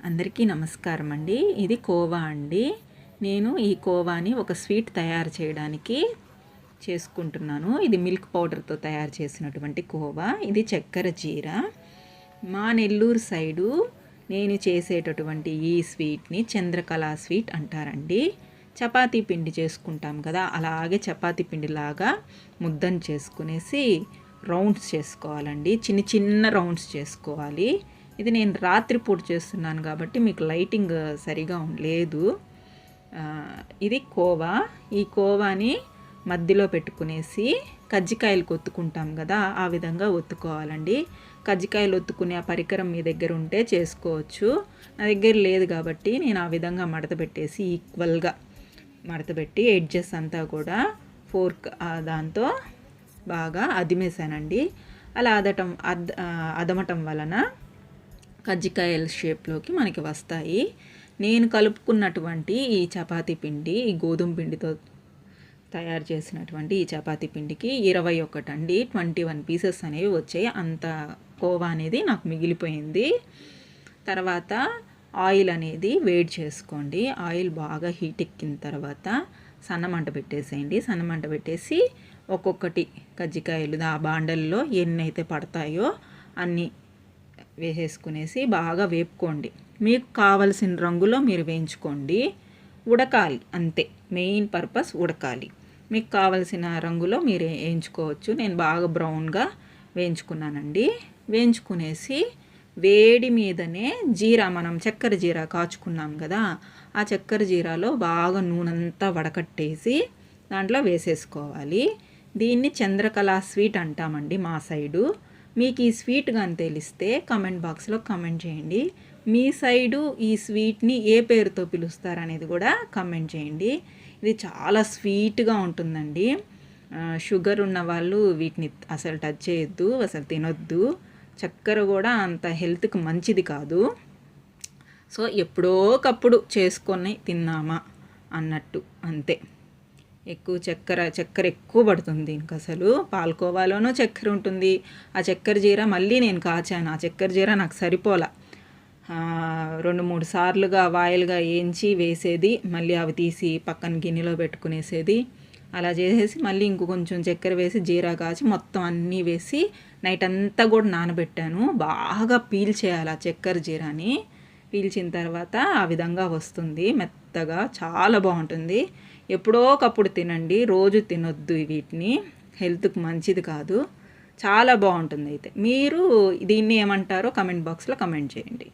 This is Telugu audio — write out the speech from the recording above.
అందరికీ నమస్కారం అండి. ఇది కోవా అండి. నేను ఈ కోవాని ఒక స్వీట్ తయారు చేయడానికి చేసుకుంటున్నాను. ఇది మిల్క్ పౌడర్తో తయారు చేసినటువంటి కోవా. ఇది చక్కెర జీర. మా నెల్లూరు సైడు నేను చేసేటటువంటి ఈ స్వీట్ని చంద్రకళ స్వీట్ అంటారండి. చపాతీ పిండి చేసుకుంటాం కదా, అలాగే చపాతీ పిండిలాగా ముద్దను చేసుకునేసి రౌండ్స్ చేసుకోవాలండి. చిన్న చిన్న రౌండ్స్ చేసుకోవాలి. ఇది నేను రాత్రిపూట చేస్తున్నాను కాబట్టి మీకు లైటింగ్ సరిగా లేదు. ఇది కోవా. ఈ కోవాని మధ్యలో పెట్టుకునేసి కజ్జికాయలు ఒత్తుకుంటాం కదా, ఆ విధంగా ఒత్తుకోవాలండి. కజ్జికాయలు ఒత్తుకునే ఆ పరికరం మీ దగ్గర ఉంటే చేసుకోవచ్చు. నా దగ్గర లేదు కాబట్టి నేను ఆ విధంగా మడత పెట్టేసి ఈక్వల్గా మడతపెట్టి ఎడ్జెస్ అంతా కూడా ఫోర్క్ దాంతో బాగా అదిమేశానండి. అలా అదమటం వలన కజ్జికాయల షేప్లోకి మనకి వస్తాయి. నేను కలుపుకున్నటువంటి ఈ చపాతీ పిండి, ఈ గోధుమ పిండితో తయారు చేసినటువంటి ఈ చపాతీ పిండికి 21 అండి, 21 పీసెస్ అనేవి వచ్చాయి. అంత కోవా అనేది నాకు మిగిలిపోయింది. తర్వాత ఆయిల్ అనేది వేడి చేసుకోండి. ఆయిల్ బాగా హీట్ ఎక్కిన తర్వాత సన్నమంట పెట్టేసేయండి. సన్నమంట పెట్టేసి ఒక్కొక్కటి కజ్జికాయలు ఆ బాండల్లో ఎన్నైతే పడతాయో అన్నీ వేసేసుకునేసి బాగా వేపుకోండి. మీకు కావలసిన రంగులో మీరు వేయించుకోండి. ఉడకాలి అంతే, మెయిన్ పర్పస్ ఉడకాలి. మీకు కావలసిన రంగులో మీరు వేయించుకోవచ్చు. నేను బాగా బ్రౌన్గా వేయించుకున్నానండి. వేయించుకునేసి వేడి మీదనే జీరా, మనం చక్కెర జీరా కాచుకున్నాం కదా, ఆ చక్కెర జీరాలో బాగా నూనెంతా వడకట్టేసి దాంట్లో వేసేసుకోవాలి. దీన్ని చంద్రకళ స్వీట్ అంటామండి మా సైడు. మీకు ఈ స్వీట్ కానీ తెలిస్తే కమెంట్ బాక్స్లో కమెంట్ చేయండి. మీ సైడు ఈ స్వీట్ని ఏ పేరుతో పిలుస్తారనేది కూడా కమెంట్ చేయండి. ఇది చాలా స్వీట్గా ఉంటుందండి. షుగర్ ఉన్న వాళ్ళు వీటిని అసలు టచ్ చేయొద్దు, అసలు తినొద్దు. చక్కెర కూడా అంత హెల్త్కి మంచిది కాదు. సో ఎప్పుడోకప్పుడు చేసుకొని తిన్నామా అన్నట్టు అంతే. ఎక్కువ చక్కెర ఎక్కువ పడుతుంది దీనికి. అసలు పాలకోవాలోనూ చక్కెర ఉంటుంది. ఆ చక్కెర జీర మళ్ళీ నేను కాచాను. ఆ చక్కెర జీర నాకు సరిపోలా. 2-3 సార్లుగా వాయిల్గా వేయించి వేసేది, మళ్ళీ అవి తీసి పక్కన గిన్నెలో పెట్టుకునేసేది. అలా చేసేసి మళ్ళీ కొంచెం చక్కెర వేసి జీరా కాచి మొత్తం అన్నీ వేసి నైట్ అంతా కూడా నానబెట్టాను. బాగా పీల్చేయాలి ఆ చక్కెర జీరాని. పీల్చిన తర్వాత ఆ విధంగా వస్తుంది మెత్తగా, చాలా బాగుంటుంది. ఎప్పుడోకప్పుడు తినండి, రోజు తినొద్దు. వీటిని హెల్త్కి మంచిది కాదు. చాలా బాగుంటుంది. అయితే మీరు దీన్ని ఏమంటారో కమెంట్ బాక్స్లో కమెంట్ చేయండి.